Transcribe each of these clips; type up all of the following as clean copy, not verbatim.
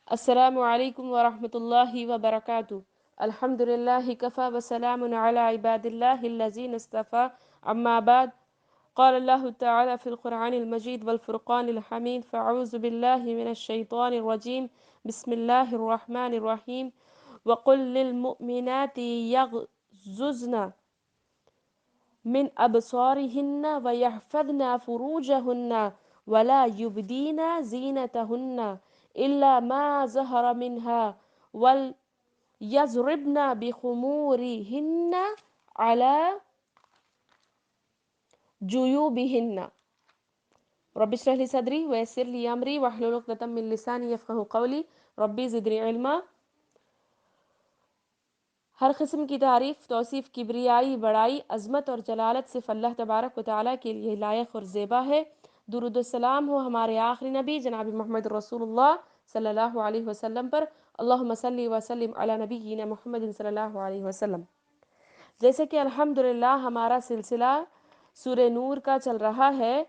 السلام علیکم ورحمۃ اللہ وبرکاتہ۔ الحمد للہ کفا وسلام علی عباد اللہ الذین اصطفى اما بعد قال اللہ تعالی فی القرآن المجید والفرقان الحمید فاعوذ باللہ من الشیطان الرجیم بسم اللہ الرحمن الرحیم وقل للمؤمنات یغضضن من أبصارهن ويحفظن فروجهن ولا يبدين زينتهن إلا ما ظهر منها وليضربن بخمورهن على جيوبهن رب اشرح لي صدري ويسر لي أمري واحلل عقدة من لساني يفقهوا قولي ربي زدني علما۔ ہر قسم کی تعریف، توصیف، کبریائی، بڑائی، عظمت اور جلالت صرف اللہ تبارک و تعالیٰ کے لیے لائق اور زیبا ہے۔ درود و سلام ہو ہمارے آخری نبی جناب محمد رسول اللہ صلی اللہ علیہ وسلم پر۔ اللہم صلی وسلم علی نبینا محمد صلی اللہ علیہ وسلم۔ جیسے کہ الحمدللہ ہمارا سلسلہ سورہ نور کا چل رہا ہے،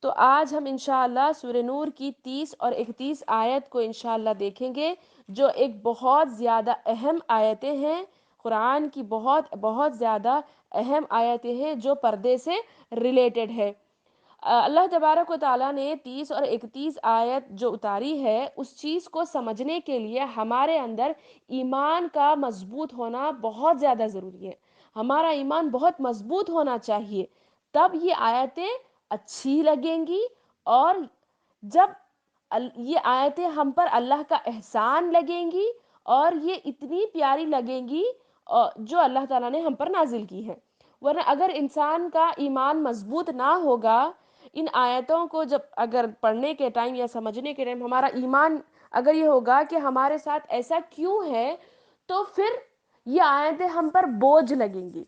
تو آج ہم انشاءاللہ سورہ نور کی 30 اور 31 آیت کو انشاءاللہ دیکھیں گے، جو ایک بہت زیادہ اہم آیتیں ہیں، قرآن کی بہت بہت زیادہ اہم آیتیں ہیں جو پردے سے ریلیٹڈ ہے۔ اللہ تبارک و تعالیٰ نے 30 اور 31 آیت جو اتاری ہے، اس چیز کو سمجھنے کے لیے ہمارے اندر ایمان کا مضبوط ہونا بہت زیادہ ضروری ہے۔ ہمارا ایمان بہت مضبوط ہونا چاہیے، تب یہ آیتیں اچھی لگیں گی، اور جب یہ آیتیں ہم پر اللہ کا احسان لگیں گی اور یہ اتنی پیاری لگیں گی جو اللہ تعالیٰ نے ہم پر نازل کی ہے۔ ورنہ اگر انسان کا ایمان مضبوط نہ ہوگا، ان آیتوں کو جب اگر پڑھنے کے ٹائم یا سمجھنے کے ٹائم ہمارا ایمان اگر یہ ہوگا کہ ہمارے ساتھ ایسا کیوں ہے، تو پھر یہ آیتیں ہم پر بوجھ لگیں گی۔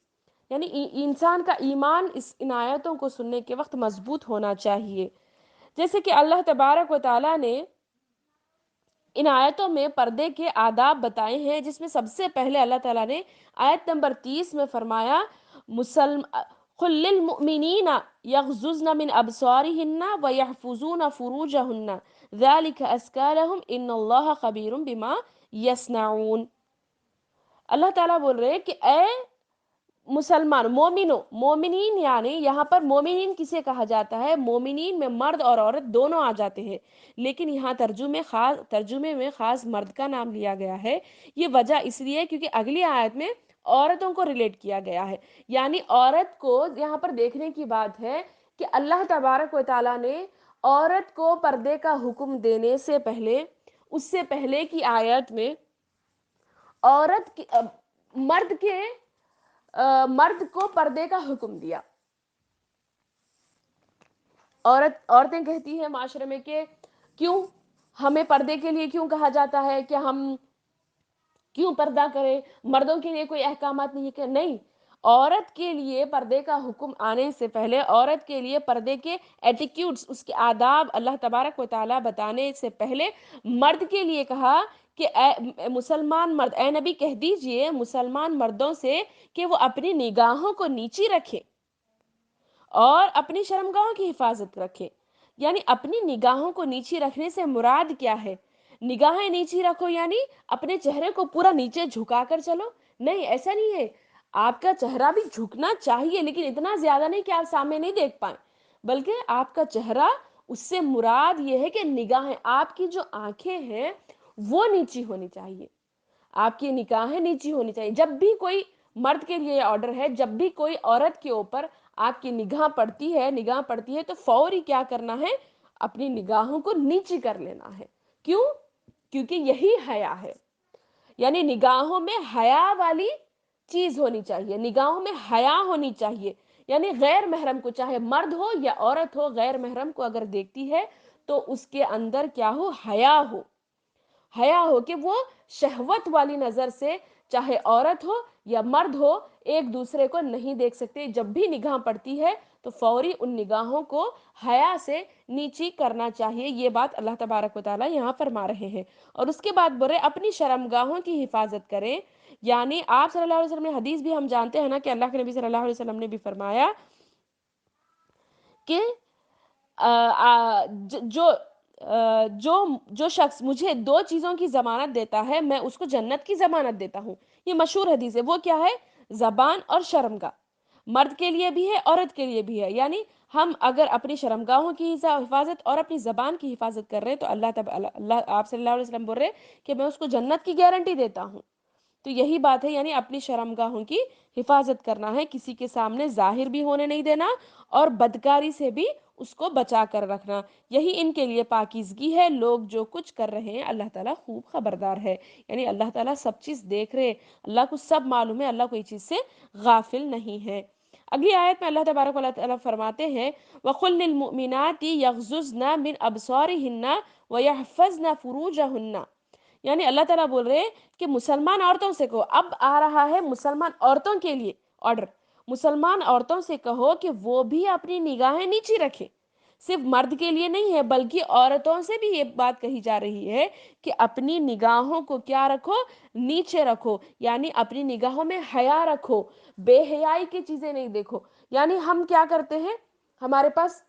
یعنی انسان کا ایمان ان آیتوں کو سننے کے وقت مضبوط ہونا چاہیے۔ جیسے کہ اللہ تبارک و تعالیٰ نے ان آیتوں میں پردے کے آداب بتائے ہیں، جس میں سب سے پہلے اللہ تعالیٰ نے آیت نمبر 30 میں فرمایا قل للمؤمنین یغضضن من ابصارہن ویحفظون فروجہن ذلک ازکی لہم ان اللہ خبیر بما یصنعون۔ اللہ تعالیٰ بول رہے کہ اے مسلمان، مومنین، یعنی یہاں پر مومنین کسے کہا جاتا ہے؟ مومنین میں مرد اور عورت دونوں آ جاتے ہیں، لیکن یہاں ترجمے میں خاص مرد کا نام لیا گیا ہے۔ یہ وجہ اس لیے کیونکہ اگلی آیت میں عورتوں کو ریلیٹ کیا گیا ہے، یعنی عورت کو یہاں پر دیکھنے کی بات ہے کہ اللہ تبارک و تعالیٰ نے عورت کو پردے کا حکم دینے سے پہلے، اس سے پہلے کی آیت میں عورت مرد کو پردے کا حکم دیا۔ عورتیں کہتی ہیں معاشرے میں کہ کیوں ہمیں پردے کے لیے کیوں کہا جاتا ہے کہ ہم کیوں پردہ کریں، مردوں کے لیے کوئی احکامات نہیں؟ کہ نہیں، عورت کے لیے پردے کا حکم آنے سے پہلے، عورت کے لیے پردے کے ایٹیکیوٹس، اس کے آداب اللہ تبارک و تعالیٰ بتانے سے پہلے مرد کے لیے کہا کہ اے مسلمان مرد، اے نبی کہہ دیجئے مسلمان مردوں سے کہ وہ اپنی نگاہوں کو نیچی رکھیں اور اپنی شرمگاہوں کی حفاظت رکھیں۔ یعنی اپنی نگاہوں کو نیچی رکھنے سے مراد کیا ہے؟ نگاہیں نیچی رکھو یعنی اپنے چہرے کو پورا نیچے جھکا کر چلو؟ نہیں، ایسا نہیں ہے۔ آپ کا چہرہ بھی جھکنا چاہیے، لیکن اتنا زیادہ نہیں کہ آپ سامنے نہیں دیکھ پائیں، بلکہ آپ کا چہرہ، اس سے مراد یہ ہے کہ نگاہیں، آپ کی جو آنکھیں ہیں وہ نیچی ہونی چاہیے، آپ کی نگاہیں نیچی ہونی چاہیے۔ جب بھی کوئی مرد کے لیے آرڈر ہے، جب بھی کوئی عورت کے اوپر آپ کی نگاہ پڑتی ہے تو فوری کیا کرنا ہے؟ اپنی نگاہوں کو نیچی کر لینا ہے۔ کیوں؟ کیونکہ یہی حیا ہے، یعنی نگاہوں میں حیا والی چیز ہونی چاہیے، نگاہوں میں حیا ہونی چاہیے۔ یعنی غیر محرم کو، چاہے مرد ہو یا عورت ہو، غیر محرم کو اگر دیکھتی ہے تو اس کے اندر کیا ہو؟ حیا ہو کہ وہ شہوت والی نظر سے، چاہے عورت ہو یا مرد ہو، ایک دوسرے کو نہیں دیکھ سکتے۔ جب بھی نگاہ پڑتی ہے تو فوری ان نگاہوں کو حیا سے نیچی کرنا چاہیے۔ یہ بات اللہ تبارک و تعالیٰ یہاں فرما رہے ہیں، اور اس کے بعد بول رہے اپنی شرمگاہوں کی حفاظت کریں۔ یعنی آپ صلی اللہ علیہ وسلم نے حدیث بھی ہم جانتے ہیں نا کہ اللہ کے نبی صلی اللہ علیہ وسلم نے بھی فرمایا کہ جو جو شخص مجھے دو چیزوں کی ضمانت دیتا ہے میں اس کو جنت کی ضمانت دیتا ہوں. یہ مشہور حدیث ہے. وہ کیا ہے؟ زبان اور شرمگاہ. مرد کے لیے بھی ہے، عورت کے لیے بھی ہے. یعنی ہم اگر اپنی شرمگاہوں کی حفاظت اور اپنی زبان کی حفاظت کر رہے ہیں تو اللہ آپ صلی اللہ علیہ وسلم بول رہے ہیں کہ میں اس کو جنت کی گارنٹی دیتا ہوں. تو یہی بات ہے، یعنی اپنی شرمگاہوں کی حفاظت کرنا ہے، کسی کے سامنے ظاہر بھی ہونے نہیں دینا اور بدکاری سے بھی اس کو بچا کر رکھنا. یہی ان کے لیے پاکیزگی ہے. لوگ جو کچھ کر رہے ہیں اللہ تعالیٰ خوب خبردار ہے. یعنی اللہ تعالیٰ سب چیز دیکھ رہے، اللہ کو سب معلوم ہے، اللہ کوئی چیز سے غافل نہیں ہے. اگلی آیت میں اللہ تبارک و تعالیٰ فرماتے ہیں وَقُلْ لِلْمُؤْمِنَاتِ يَغْضُضْنَ مِنْ أَبْصَارِهِنَّ وَيَحْفَظْنَ فُرُوجَهُنَّ. یعنی اللہ تعالیٰ بول رہے ہیں کہ مسلمان عورتوں سے کہو. اب آ رہا ہے مسلمان عورتوں کے لیے آرڈر. مسلمان عورتوں سے کہو کہ وہ بھی اپنی نگاہیں نیچی رکھے. صرف مرد کے لیے نہیں ہے بلکہ عورتوں سے بھی یہ بات کہی جا رہی ہے کہ اپنی نگاہوں کو کیا رکھو؟ نیچے رکھو. یعنی اپنی نگاہوں میں حیا رکھو، بے حیائی کی چیزیں نہیں دیکھو. یعنی ہم کیا کرتے ہیں، ہمارے پاس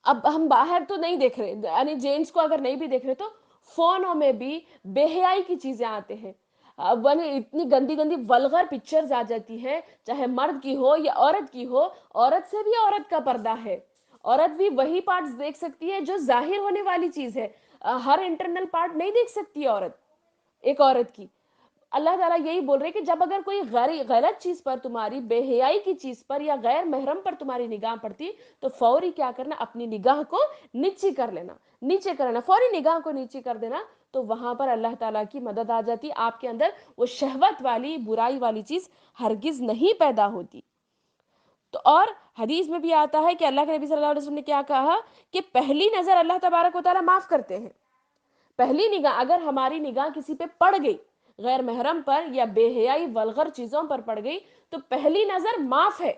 اب ہم باہر تو نہیں دیکھ رہے، یعنی جینٹس کو اگر نہیں بھی دیکھ رہے تو فونوں میں بھی بے حیائی کی چیزیں آتے ہیں. اتنی گندی گندی ولگر پکچرز آ جاتی ہیں، چاہے مرد کی ہو یا عورت کی ہو. عورت سے بھی عورت کا پردہ ہے. عورت بھی وہی پارٹس دیکھ سکتی ہے جو ظاہر ہونے والی چیز ہے. ہر انٹرنل پارٹ نہیں دیکھ سکتی عورت، ایک عورت کی. اللہ تعالیٰ یہی بول رہے کہ جب اگر کوئی غلط چیز پر، تمہاری بے حیائی کی چیز پر یا غیر محرم پر تمہاری نگاہ پڑتی تو فوری کیا کرنا؟ اپنی نگاہ کو نیچی کر لینا، نیچے کرنا، فوری نگاہ کو نیچے کر دینا. تو وہاں پر اللہ تعالیٰ کی مدد آ جاتی. آپ کے اندر وہ شہوت والی برائی والی چیز ہرگز نہیں پیدا ہوتی. تو اور حدیث میں بھی آتا ہے کہ اللہ کے نبی صلی اللہ علیہ وسلم نے کیا کہا کہ پہلی نظر اللہ تبارک و تعالیٰ معاف کرتے ہیں. پہلی نگاہ اگر ہماری نگاہ کسی پہ پڑ گئی، غیر محرم پر یا بے حیائی ولغر چیزوں پر پڑ گئی تو پہلی نظر معاف ہے.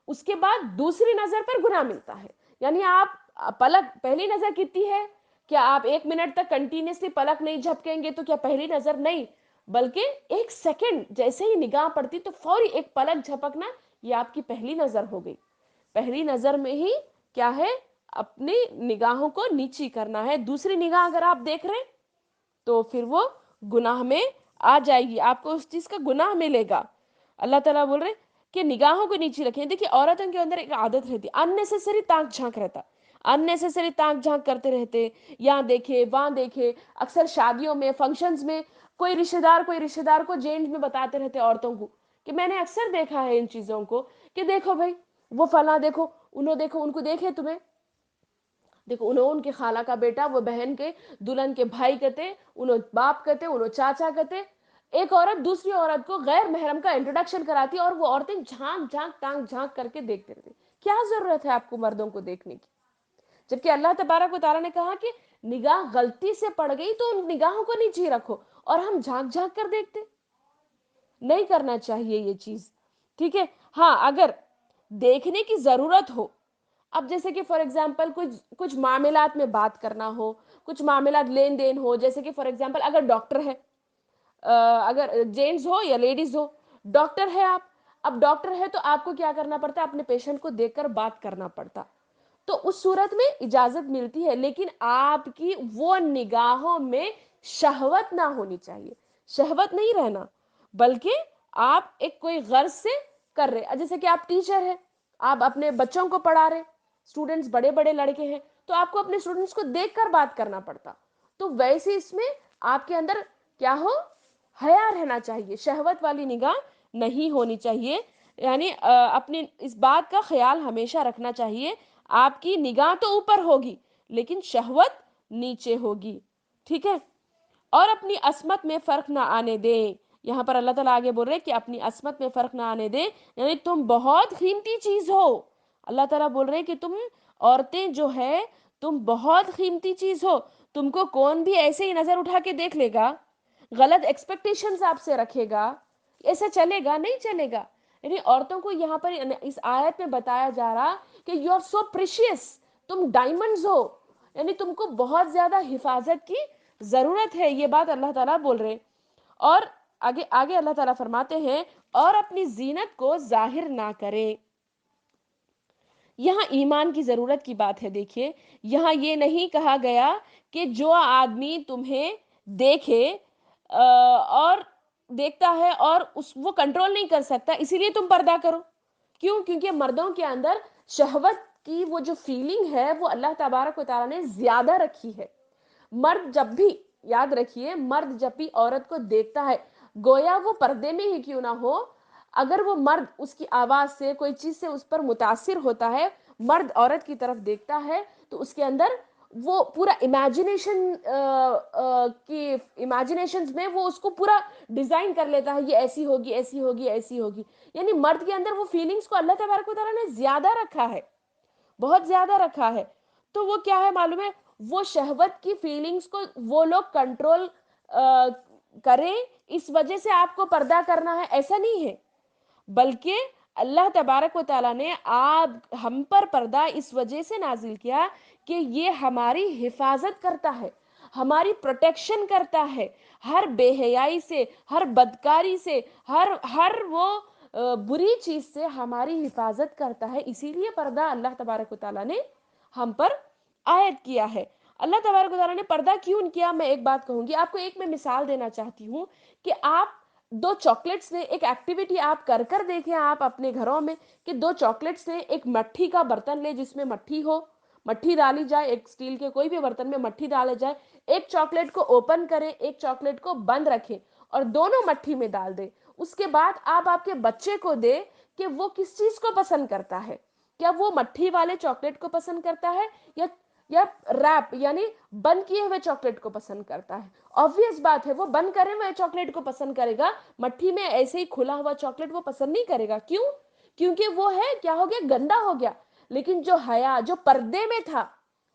اس کے بعد دوسری نظر پر گناہ ملتا ہے. یعنی آپ پلک، پہلی نظر کتنی ہے؟ کیا آپ 1 منٹ تک کنٹینیوسلی پلک نہیں جھپکیں گے تو کیا پہلی نظر نہیں، بلکہ 1 سیکنڈ جیسے ہی نگاہ پڑتی تو فوری ایک پلک جھپکنا، یہ آپ کی پہلی نظر ہو گئی. پہلی نظر میں ہی کیا ہے؟ اپنی نگاہوں کو نیچی کرنا ہے. دوسری نگاہ اگر آپ دیکھ رہے تو پھر وہ گناہ میں آ جائے گی، آپ کو اس چیز کا گناہ ملے گا. اللہ تعالیٰ بول رہے کہ نگاہوں کو نیچی رکھیں. دیکھیے عورتوں کے اندر ایک عادت رہتی، اننیسیسری تانک جھانک رہتا، اننیسیسری تانک جھانک کرتے رہتے، یہاں دیکھے وہاں دیکھے. اکثر شادیوں میں، فنکشنز میں کوئی رشتہ دار کو جینز میں بتاتے رہتے عورتوں کو، کہ میں نے اکثر دیکھا ہے ان چیزوں کو کہ دیکھو بھائی وہ فلاں دیکھو، دیکھو ان کو دیکھے تمہیں، دیکھو انہوں ان کے خالہ کا بیٹا، وہ بہن کے دلہن کے بھائی کہتے، انہوں باپ کہتے، انہوں چاچا کہتے. ایک عورت دوسری عورت کو غیر محرم کا انٹروڈکشن کراتی اور وہ عورتیں جھانک جھانک تانک جھانک کر کے دیکھتے رہتے. کیا ضرورت ہے آپ کو مردوں کو دیکھنے کی؟ جبکہ اللہ تبارک و تعالیٰ نے کہا کہ نگاہ غلطی سے پڑ گئی تو ان نگاہوں کو نیچے رکھو، اور ہم جھانک جھانک کر دیکھتے. نہیں کرنا چاہیے یہ چیز، ٹھیک ہے. ہاں اگر دیکھنے کی ضرورت ہو، اب جیسے کہ فار ایگزامپل کچھ معاملات میں بات کرنا ہو، کچھ معاملات لین دین ہو، جیسے کہ فار ایگزامپل اگر ڈاکٹر ہے، اگر جینٹس ہو یا لیڈیز ہو، ڈاکٹر ہے آپ، اب ڈاکٹر ہے تو آپ کو کیا کرنا پڑتا ہے؟ اپنے پیشنٹ کو دیکھ کر بات کرنا پڑتا. تو اس صورت میں اجازت ملتی ہے، لیکن آپ کی وہ نگاہوں میں شہوت نہ ہونی چاہیے. شہوت نہیں رہنا، بلکہ آپ ایک کوئی غرض سے کر رہے. جیسے کہ آپ ٹیچر ہیں، آپ اپنے بچوں کو پڑھا رہے، اسٹوڈنٹس بڑے بڑے لڑکے ہیں تو آپ کو اپنے اسٹوڈنٹس کو دیکھ کر بات کرنا پڑتا. تو ویسے اس میں آپ کے اندر کیا ہو؟ حیا رہنا چاہیے، شہوت والی نگاہ نہیں ہونی چاہیے. یعنی اپنی اس بات کا خیال ہمیشہ رکھنا چاہیے، آپ کی نگاہ تو اوپر ہوگی لیکن شہوت نیچے ہوگی، ٹھیک ہے. اور اپنی عصمت میں فرق نہ آنے دیں. یہاں پر اللہ تعالیٰ آگے بول رہے کہ اپنی عصمت میں فرق نہ آنے دیں، یعنی تم بہت قیمتی چیز ہو. اللہ تعالیٰ بول رہے ہیں کہ تم عورتیں جو ہے تم بہت قیمتی چیز ہو. تم کو کون بھی ایسے ہی نظر اٹھا کے دیکھ لے گا، غلط ایکسپیکٹیشنز آپ سے رکھے گا، ایسا چلے گا؟ نہیں چلے گا. یعنی عورتوں کو یہاں پر اس آیت میں بتایا جا رہا کہ یو آر سو پریشیس، تم ڈائمنڈز ہو، یعنی تم کو بہت زیادہ حفاظت کی ضرورت ہے. یہ بات اللہ تعالیٰ بول رہے. اور آگے اللہ تعالیٰ فرماتے ہیں اور اپنی زینت کو ظاہر نہ کریں. یہاں ایمان کی ضرورت کی بات ہے. دیکھیے یہاں یہ نہیں کہا گیا کہ جو آدمی تمہیں دیکھے اور دیکھتا ہے اور وہ کنٹرول نہیں کر سکتا اسی لیے تم پردہ کرو. کیوں؟ کیونکہ مردوں کے اندر شہوت کی وہ جو فیلنگ ہے وہ اللہ تبارک و تعالیٰ نے زیادہ رکھی ہے. مرد جب بھی، یاد رکھیے، مرد جب بھی عورت کو دیکھتا ہے، گویا وہ پردے میں ہی کیوں نہ ہو، اگر وہ مرد اس کی آواز سے کوئی چیز سے اس پر متاثر ہوتا ہے، مرد عورت کی طرف دیکھتا ہے تو اس کے اندر وہ پورا امیجنیشنز میں وہ اس کو پورا ڈیزائن کر لیتا ہے، یہ ایسی ہوگی، ایسی ہوگی، ایسی ہوگی. یعنی مرد کے اندر وہ فیلنگز کو اللہ تبارک و تعالیٰ نے زیادہ رکھا ہے، بہت زیادہ رکھا ہے. تو وہ کیا ہے معلوم ہے، وہ شہوت کی فیلنگز کو وہ لوگ کنٹرول کریں، اس وجہ سے آپ کو پردہ کرنا ہے، ایسا نہیں ہے. بلکہ اللہ تبارک و تعالیٰ نے ہم پر پردہ اس وجہ سے نازل کیا کہ یہ ہماری حفاظت کرتا ہے، ہماری پروٹیکشن کرتا ہے، ہر بے حیائی سے، ہر بدکاری سے، ہر وہ بری چیز سے ہماری حفاظت کرتا ہے. اسی لیے پردہ اللہ تبارک و تعالیٰ نے ہم پر عائد کیا ہے. اللہ تبارک و تعالیٰ نے پردہ کیوں کیا، میں ایک بات کہوں گی آپ کو. ایک میں مثال دینا چاہتی ہوں کہ آپ دو چاکلیٹس نے، ایک ایکٹیویٹی آپ کر دیکھیں آپ اپنے گھروں میں، کہ دو چاکلیٹس نے ایک مٹھی کا برتن لے جس میں مٹھی ہو، مٹھی ڈالی جائے، ایک اسٹیل کے کوئی بھی برتن میں مٹھی ڈالے جائے، ایک چاکلیٹ کو اوپن کریں، ایک چاکلیٹ کو بند رکھیں اور دونوں مٹھی میں ڈال دیں. اس کے بعد آپ کے بچے کو دیں کہ وہ کس چیز کو پسند کرتا ہے. کیا وہ مٹھی والے چاکلیٹ کو پسند کرتا ہے یا ریپ یعنی بند کیے ہوئے چاکلیٹ کو پسند کرتا ہے؟ obvious بات ہے وہ بند کرے ہوئے چاکلیٹ کو پسند کرے گا، مٹھی میں ایسے ہی کھلا ہوا چاکلیٹ وہ پسند نہیں کرے گا. کیوں؟ کیونکہ وہ ہے کیا ہو گیا، گندا ہو گیا. لیکن جو حیا، جو پردے میں تھا،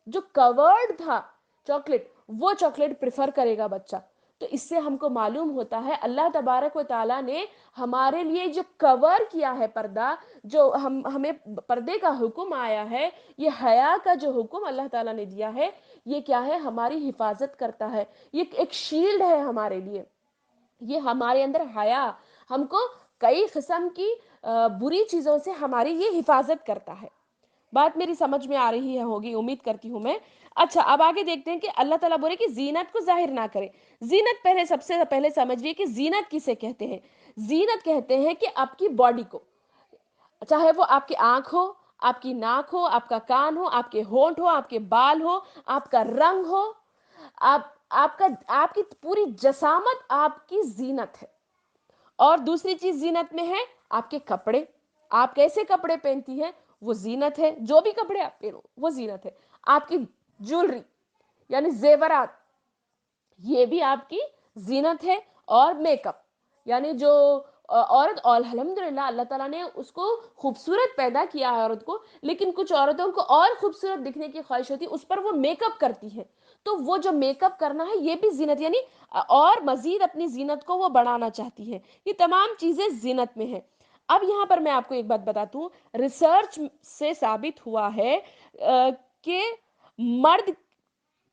جو کورڈ تھا چاکلیٹ، وہ چاکلیٹ پریفر کرے گا بچہ. تو اس سے ہم کو معلوم ہوتا ہے اللہ تبارک و تعالیٰ نے ہمارے لیے جو کور کیا ہے پردہ، جو ہمیں پردے کا حکم آیا ہے، یہ حیا کا جو حکم اللہ تعالیٰ نے دیا ہے، یہ کیا ہے، ہماری حفاظت کرتا ہے. یہ ایک شیلڈ ہے ہمارے لیے. یہ ہمارے اندر حیا ہم کو کئی قسم کی بری چیزوں سے ہماری یہ حفاظت کرتا ہے. بات میری سمجھ میں آ رہی ہے ہوگی، امید کرتی ہوں میں. اچھا اب آگے دیکھتے ہیں کہ اللہ تعالیٰ بولے کہ زینت کو ظاہر نہ کرے. زینت سب سے پہلے سمجھ لیے کہ زینت کسے کہتے ہیں. زینت کہتے ہیں کہ آپ کی باڈی کو، چاہے وہ آپ کی آنکھ ہو، آپ کی ناک ہو، آپ کا کان ہو، آپ کے ہونٹ ہو، آپ کے بال ہو، آپ کا رنگ ہو، آپ کی پوری جسامت آپ کی زینت ہے. اور دوسری چیز زینت میں ہے آپ کے کپڑے. آپ کیسے کپڑے پہنتی ہیں وہ زینت ہے، جو بھی کپڑے آپ پہنو وہ زینت ہے. آپ کی جولری یعنی زیورات، یہ بھی آپ کی زینت ہے. اور میک اپ یعنی جو عورت، الحمدللہ اللہ تعالیٰ نے اس کو خوبصورت پیدا کیا ہے عورت کو، لیکن کچھ عورتوں کو اور خوبصورت دکھنے کی خواہش ہوتی ہے، اس پر وہ میک اپ کرتی ہیں. تو وہ جو میک اپ کرنا ہے یہ بھی زینت، یعنی اور مزید اپنی زینت کو وہ بڑھانا چاہتی ہے. یہ تمام چیزیں زینت میں ہیں. اب یہاں پر میں آپ کو ایک بات بتاتی ہوں، ریسرچ سے ثابت ہوا ہے کہ مرد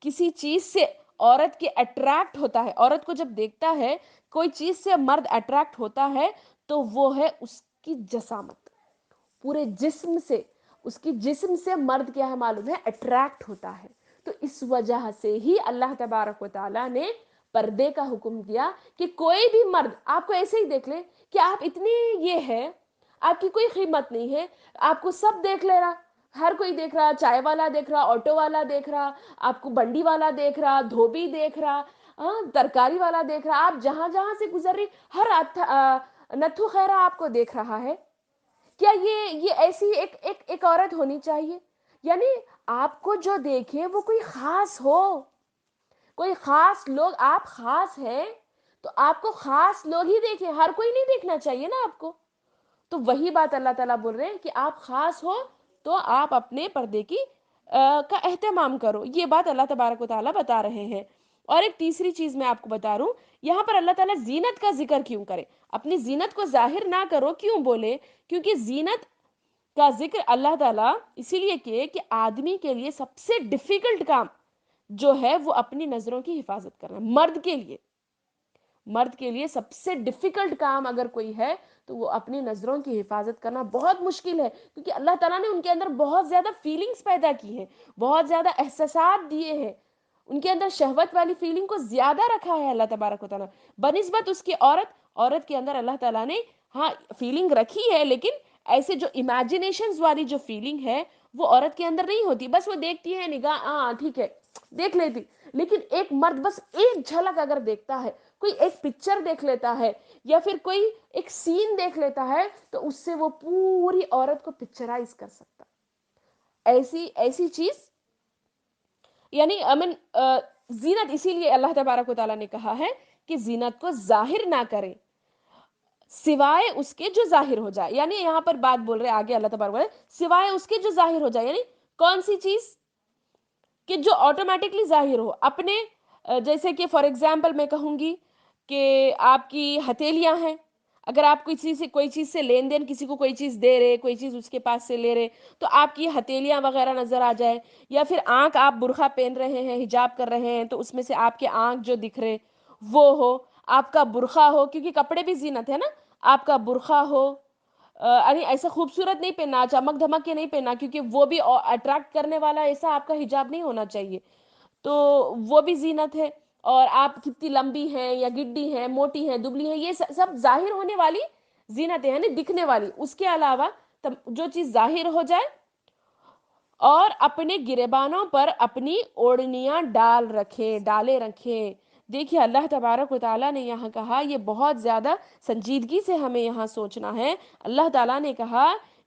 کسی چیز سے عورت کے اٹریکٹ ہوتا ہے، عورت کو جب دیکھتا ہے کوئی چیز سے مرد اٹریکٹ ہوتا ہے تو وہ ہے اس کی جسامت. پورے جسم سے، اس کی جسم سے مرد کیا ہے معلوم ہے، اٹریکٹ ہوتا ہے. تو اس وجہ سے ہی اللہ تبارک و تعالیٰ نے پردے کا حکم دیا کہ کوئی بھی مرد آپ کو ایسے ہی دیکھ لے کہ آپ اتنی یہ ہے، آپ کی کوئی قیمت نہیں ہے، آپ کو سب دیکھ لے رہا، ہر کوئی دیکھ رہا، چائے والا دیکھ رہا، آٹو والا دیکھ رہا، آپ کو بنڈی والا دیکھ رہا، دھوبی دیکھ رہا، ترکاری والا دیکھ رہا، آپ جہاں جہاں سے گزر رہی ہر نتھو خیرہ آپ کو دیکھ رہا ہے. کیا یہ ایسی ایک عورت ہونی چاہیے؟ یعنی آپ کو جو دیکھے وہ کوئی خاص ہو، کوئی خاص لوگ، آپ خاص ہیں تو آپ کو خاص لوگ ہی دیکھیں، ہر کوئی نہیں دیکھنا چاہیے نا آپ کو. تو وہی بات اللہ تعالیٰ بول رہے ہیں کہ آپ خاص ہو تو آپ اپنے پردے کی کا اہتمام کرو. یہ بات اللہ تبارک و تعالیٰ بتا رہے ہیں. اور ایک تیسری چیز میں آپ کو بتا رہا ہوں، یہاں پر اللہ تعالیٰ زینت کا ذکر کیوں کرے، اپنی زینت کو ظاہر نہ کرو کیوں بولے؟ کیونکہ زینت کا ذکر اللہ تعالیٰ اسی لیے کیے کہ آدمی کے لیے سب سے ڈیفیکلٹ کام جو ہے وہ اپنی نظروں کی حفاظت کرنا. مرد کے لیے مرد کے لیے سب سے ڈیفیکلٹ کام اگر کوئی ہے تو وہ اپنی نظروں کی حفاظت کرنا بہت مشکل ہے، کیونکہ اللہ تعالیٰ نے ان کے اندر بہت زیادہ فیلنگز پیدا کی ہیں، بہت زیادہ احساسات دیے ہیں، ان کے اندر شہوت والی فیلنگ کو زیادہ رکھا ہے اللہ تبارک و تعالیٰ بنسبت اس کی عورت کے اندر اللہ تعالیٰ نے ہاں فیلنگ رکھی ہے، لیکن ایسے جو امیجنیشنز والی جو فیلنگ ہے وہ عورت کے اندر نہیں ہوتی، بس وہ دیکھتی ہے نگاہ، ہاں ٹھیک ہے دیکھ لیتی، لیکن ایک مرد بس ایک جھلک اگر دیکھتا ہے، کوئی ایک پکچر دیکھ لیتا ہے یا پھر کوئی ایک سین دیکھ لیتا ہے تو اس سے وہ پوری عورت کو پکچرائز کر سکتا، ایسی ایسی چیز یعنی زینت، اسی لیے اللہ تبارک و تعالیٰ نے کہا ہے کہ زینت کو ظاہر نہ کرے سوائے اس کے جو ظاہر ہو جائے، یعنی یہاں پر بات بول رہے آگے اللہ تبارک و تعالیٰ سوائے اس کے جو ظاہر ہو جائے، یعنی کون سی چیز کہ جو آٹومیٹکلی ظاہر ہو اپنے جیسے کہ فار ایگزامپل میں کہوں گی کہ آپ کی ہتھیلیاں ہیں، اگر آپ کوئی چیز سے لین دین، کسی کو کوئی چیز دے رہے، کوئی چیز اس کے پاس سے لے رہے، تو آپ کی ہتھیلیاں وغیرہ نظر آ جائے، یا پھر آنکھ، آپ برقع پہن رہے ہیں، حجاب کر رہے ہیں تو اس میں سے آپ کے آنکھ جو دکھ رہے وہ ہو، آپ کا برقع ہو، کیونکہ کپڑے بھی زینت ہے نا، آپ کا برقع ہو، یعنی ایسا خوبصورت نہیں پہننا، چمک دھمک کے نہیں پہننا، کیونکہ وہ بھی اٹریکٹ کرنے والا ایسا آپ کا حجاب نہیں ہونا چاہیے، تو وہ بھی زینت ہے، اور آپ کتنی لمبی ہیں یا گڈی ہیں، موٹی ہیں، دبلی ہیں، یہ سب ظاہر ہونے والی زینت ہے، یعنی دکھنے والی، اس کے علاوہ جو چیز ظاہر ہو جائے، اور اپنے گریبانوں پر اپنی اوڑنیاں ڈالے رکھیں۔ دیکھیے اللہ تبارک و تعالیٰ نے یہاں کہا، یہ بہت زیادہ سنجیدگی سے ہمیں یہاں سوچنا ہے، اللہ تعالیٰ نے کہا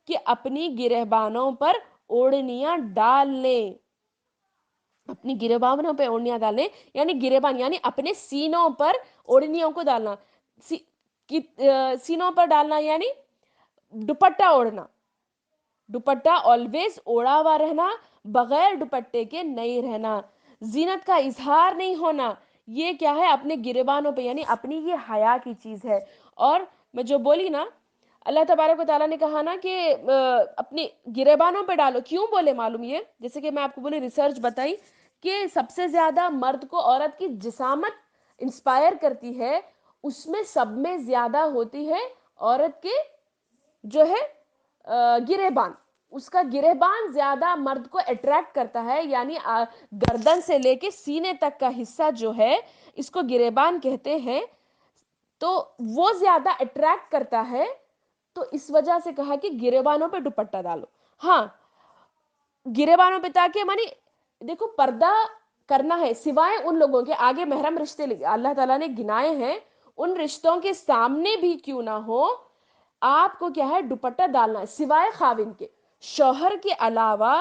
کہ اپنی گریبانوں پر اوڑنیاں ڈال لیں، اپنی گریبانوں پہ اوڑنیاں ڈالیں، یعنی گریبان یعنی اپنے سینوں پر اوڑنیوں کو ڈالنا، سینوں پر ڈالنا یعنی دوپٹہ اوڑھنا، دوپٹہ آلویز اوڑھا ہوا رہنا، بغیر دوپٹے کے نہیں رہنا، زینت کا اظہار نہیں ہونا، یہ کیا ہے اپنے گریبانوں پہ، یعنی اپنی یہ حیا کی چیز ہے۔ اور میں جو بولی نا، اللہ تبارک و تعالیٰ نے کہا نا کہ اپنی گریبانوں پہ ڈالو، کیوں بولے معلوم؟ یہ جیسے کہ میں آپ کو بولی ریسرچ بتائی کہ سب سے زیادہ مرد کو عورت کی جسامت انسپائر کرتی ہے، اس میں سب میں زیادہ ہوتی ہے عورت کے جو ہے گریبان، اس کا گریبان زیادہ مرد کو اٹریکٹ کرتا ہے، یعنی گردن سے لے کے سینے تک کا حصہ جو ہے اس کو گریبان کہتے ہیں، تو وہ زیادہ اٹریکٹ کرتا ہے، تو اس وجہ سے کہا کہ گریبانوں پہ دوپٹہ ڈالو۔ ہاں گریبانوں پہ، تاکہ مانی دیکھو پردہ کرنا ہے سوائے ان لوگوں کے، آگے محرم رشتے اللہ تعالیٰ نے گنائے ہیں، ان رشتوں کے سامنے بھی کیوں نہ ہو آپ کو کیا ہے دوپٹہ ڈالنا ہے، سوائے خاوند کے، شوہر کے علاوہ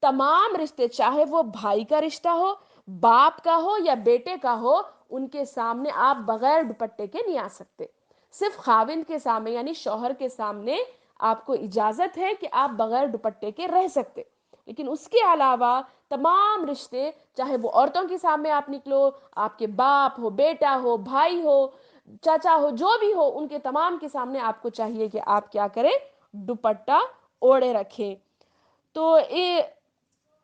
تمام رشتے، چاہے وہ بھائی کا رشتہ ہو، باپ کا ہو یا بیٹے کا ہو، ان کے سامنے آپ بغیر دوپٹے کے نہیں آ سکتے، صرف خاوند کے سامنے یعنی شوہر کے سامنے آپ کو اجازت ہے کہ آپ بغیر دوپٹے کے رہ سکتے، لیکن اس کے علاوہ تمام رشتے، چاہے وہ عورتوں کے سامنے آپ نکلو، آپ کے باپ ہو، بیٹا ہو، بھائی ہو، چاچا ہو، جو بھی ہو، ان کے تمام کے سامنے آپ کو چاہیے کہ آپ کیا کریں، دوپٹہ اوڑے رکھیں۔ تو یہ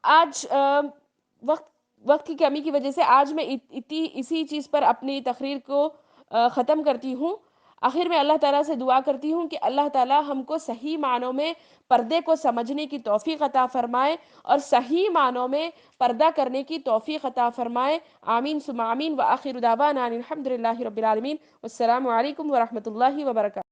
آج وقت وقت کی کمی کی وجہ سے آج میں اسی چیز پر اپنی تقریر کو ختم کرتی ہوں۔ آخر میں اللہ تعالیٰ سے دعا کرتی ہوں کہ اللہ تعالیٰ ہم کو صحیح معنوں میں پردے کو سمجھنے کی توفیق عطا فرمائے، اور صحیح معنوں میں پردہ کرنے کی توفیق عطا فرمائے، آمین ثم آمین، وآخر دعوانا ان الحمد للہ رب العالمین، والسلام علیکم ورحمۃ اللہ وبرکاتہ۔